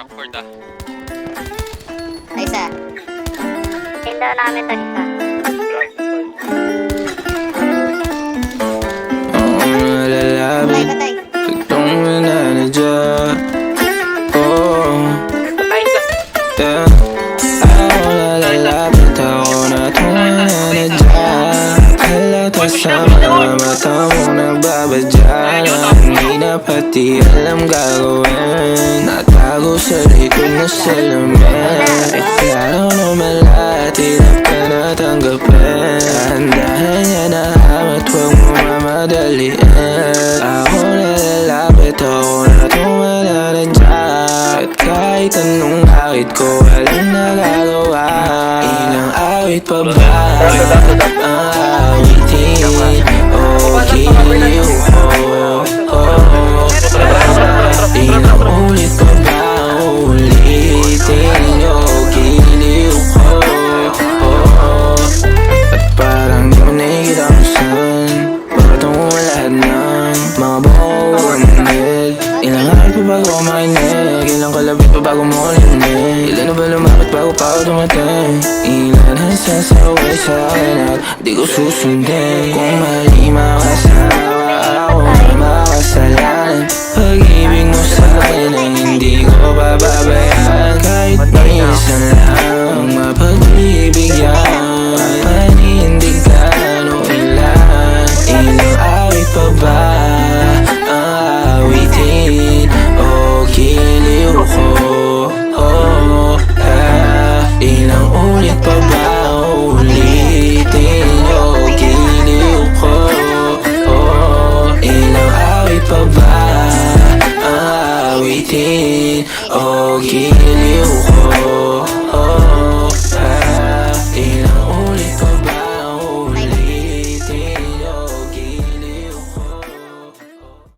Rockford ah. Ay, isa. Tinda namin tagsa. Patay, patay. Itong nanadya. Oh, yeah. Ako nalalapit, ako na itong nanadya. Halata sa mga mata mo nagbabadya. Hindi na pati alam gagawin. Natago sa likod na salamin. Klaro naman lahat, hirap ka na tanggapin. Dahan niya na at huwag mo mamadaliin. Ako nalalapit, ako na tumalanadya. At kahit anong awit ko, walang nagagawa. Ilang awit pa ba ang awitin? O giliw ko, ilang ulit pa ba ulitin? O giliw ko, at parang di mo nakikita kung saan pagkatong mo lahat ng mga buwanggit. Ilang araw pa bago ako makinig, ilang kalabit pa bago mo linig. Ilan na ba lumapit bago pa ako dumating? Ilan ang sasaway sa akin at di ko susundin. Kung mali makasawa ako na makasalanan. Pag-ibig mo sa akin ay hindi ko pababayaan. Kahit minsan lang mapagbibigyan, panindigan o ilan. Ilang awit pa ba ang awitin? O giliw ko, ilang ulit pa ba ulitin? O giliw ko, ilang awit pa ba ang awitin? O giliw ko.